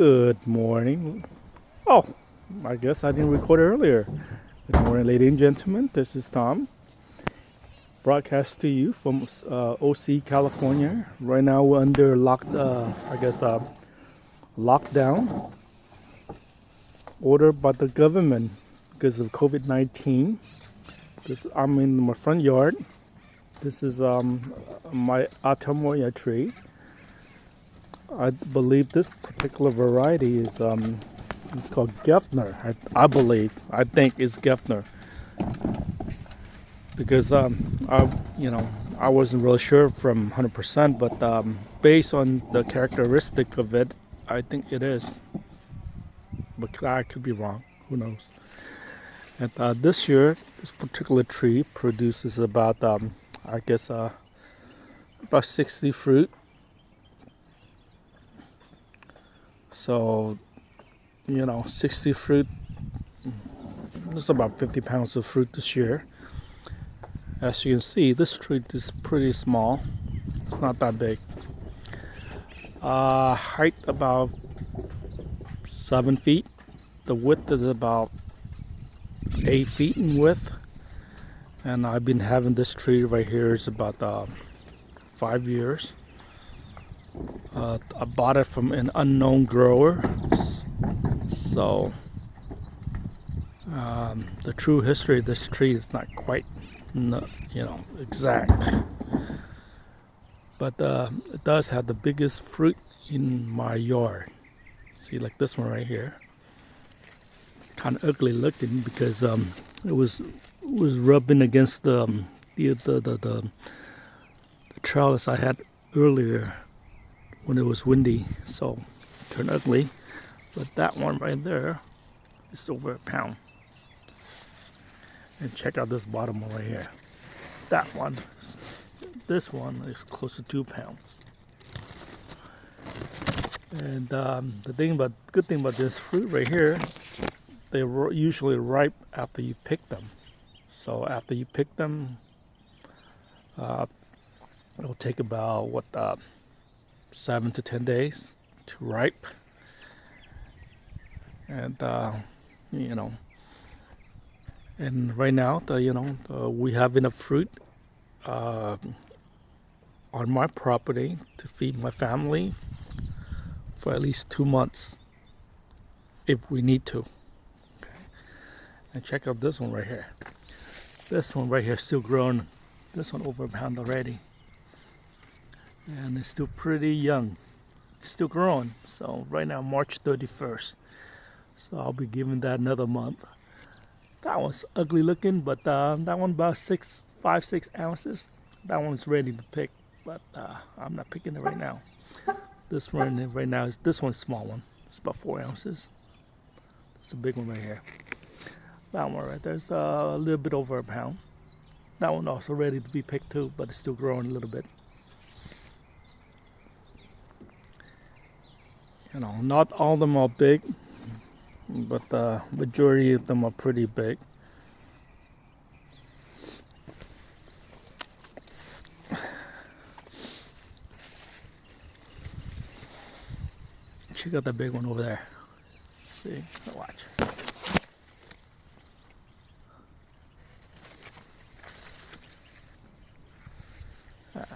Good morning. Oh, I guess I didn't record earlier. Good morning, ladies and gentlemen. This is Tom, broadcast to you from OC, California. Right now we're under lockdown ordered by the government because of COVID-19. I'm in my front yard. This is my Atemoya tree. I believe this particular variety is it's called Gefner. I think it's Gefner because I wasn't really sure from 100%, but based on the characteristic of it, I think it is. But I could be wrong. Who knows? And this year, this particular tree produces about about 60 fruit. So, 60 fruit, that's about 50 pounds of fruit this year. As you can see, this tree is pretty small. It's not that big. Height about 7 feet. The width is about 8 feet in width. And I've been having this tree right here is about 5 years. I bought it from an unknown grower, so the true history of this tree is not quite, exact. But it does have the biggest fruit in my yard. See, like this one right here, kind of ugly looking because it was rubbing against the trellis I had earlier when it was windy, so it turned ugly. But that one right there is over a pound. And check out this bottom one right here. This one is close to 2 pounds. And the good thing about this fruit right here, they usually ripe after you pick them. So after you pick them, it'll take about 7 to 10 days to ripe. And and right now we have enough fruit on my property to feed my family for at least 2 months if we need to. Okay. And check out this one right here. This one right here is still growing. This one over a pound already. And it's still pretty young. It's still growing. So right now, March 31st. So I'll be giving that another month. That one's ugly looking, but that one about 5-6 ounces. That one's ready to pick, but I'm not picking it right now. This one right now this one's a small one. It's about 4 ounces. It's a big one right here. That one right there's a little bit over a pound. That one also ready to be picked too, but it's still growing a little bit. Not all of them are big, but the majority of them are pretty big. Check out that big one over there. See, watch.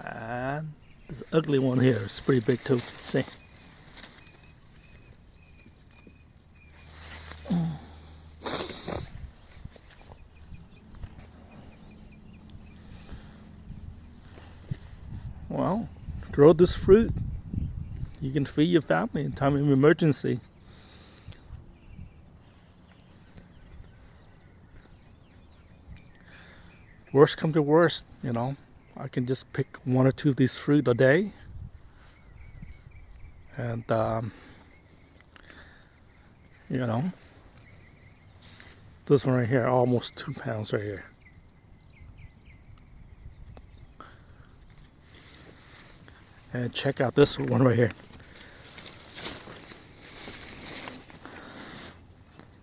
And this ugly one here is pretty big too. See. Well, grow this fruit. You can feed your family in time of emergency. Worst come to worst, I can just pick 1 or 2 of these fruit a day. And, this one right here, almost 2 pounds right here. And check out this one right here.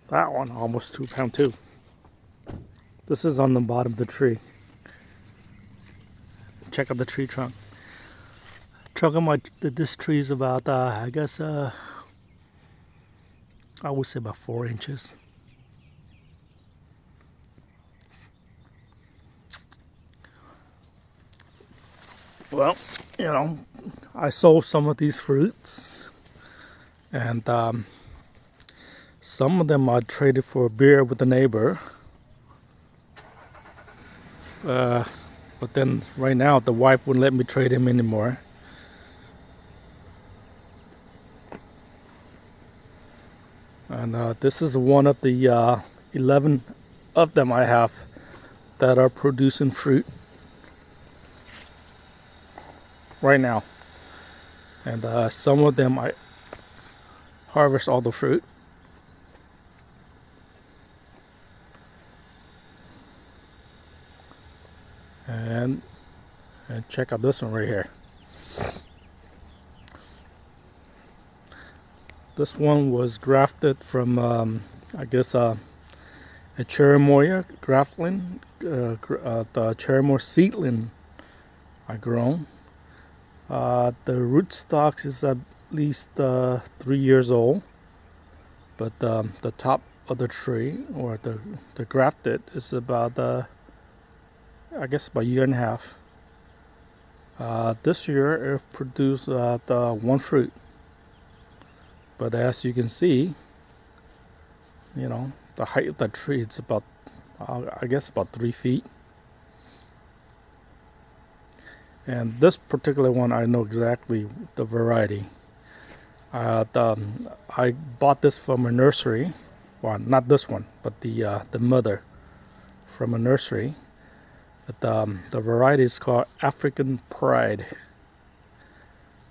That one almost 2 pounds too. This is on the bottom of the tree. Check out the tree trunk. Trunk of this tree is about I would say about 4 inches. Well, I sold some of these fruits, and some of them I traded for a beer with a neighbor. But then right now the wife wouldn't let me trade him anymore. And this is one of the 11 of them I have that are producing fruit right now. And some of them I harvest all the fruit. And check out this one right here. This one was grafted from, I guess, a Atemoya graftling, the Atemoya seedling I grown. The rootstocks is at least 3 years old, but the top of the tree, or the grafted, is about I guess about a year and a half. This year it produced the one fruit, but as you can see, the height of the tree, it's about I guess about 3 feet. And this particular one, I know exactly the variety. I bought this from a nursery. Well, not this one, but the mother from a nursery. But the variety is called African Pride.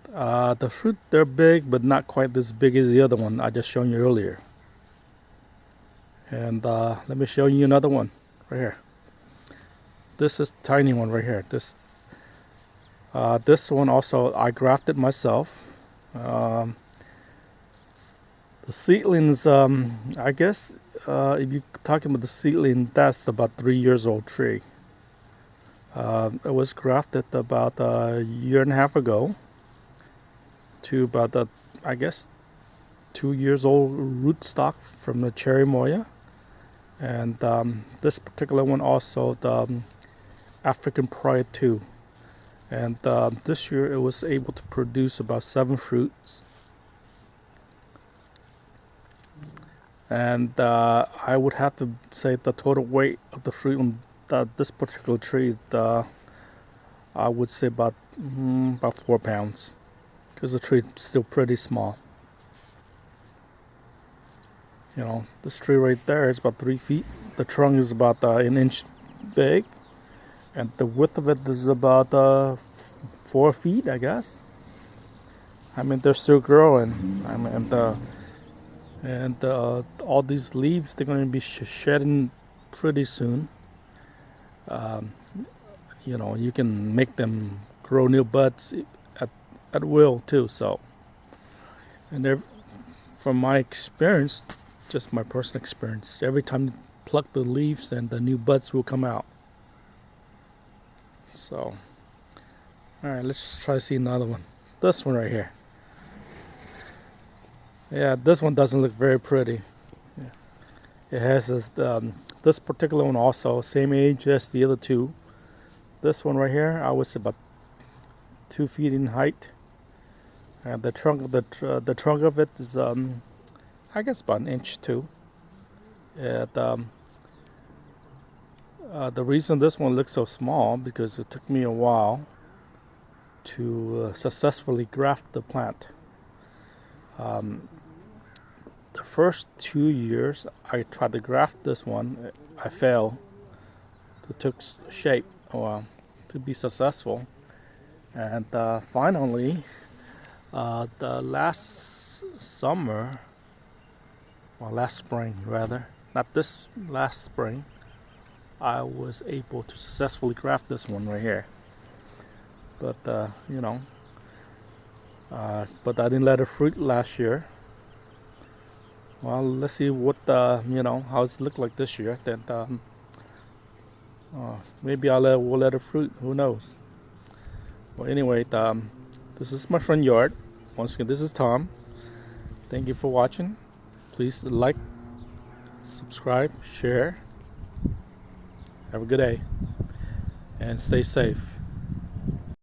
The fruit, they're big, but not quite as big as the other one I just shown you earlier. And let me show you another one right here. This is tiny one right here. This one also I grafted myself. The seedlings, I guess if you're talking about the seedling, that's about 3 years old tree. It was grafted about a year and a half ago to about I guess 2 years old rootstock from the Atemoya. And this particular one also, the African Pride too. And this year it was able to produce about 7 fruits. And I would have to say the total weight of the fruit on this particular tree, I would say about 4 pounds, because the tree is still pretty small. This tree right there is about 3 feet. The trunk is about an inch big, and the width of it is about 4 feet, I guess. I mean, they're still growing. I mean, and all these leaves, they're going to be shedding pretty soon. You can make them grow new buds at will too. So, and from my experience, just my personal experience, every time you pluck the leaves, then the new buds will come out. So, all right, let's try to see another one. This one right here. Yeah, this one doesn't look very pretty. Yeah. It has this particular one also, same age as the other two. This one right here, I was about 2 feet in height, and the trunk of the trunk of it is I guess about 1 inch too. And the reason this one looks so small, because it took me a while to successfully graft the plant. The first 2 years I tried to graft this one, I failed. It took shape to be successful, and finally the last summer, well, last spring rather, not this last spring, I was able to successfully graft this one right here. But but I didn't let it fruit last year. Well, let's see what how it look like this year. Then maybe we'll let it fruit. Who knows? Well, anyway, this is my front yard. Once again, this is Tom. Thank you for watching. Please like, subscribe, share. Have a good day and stay safe.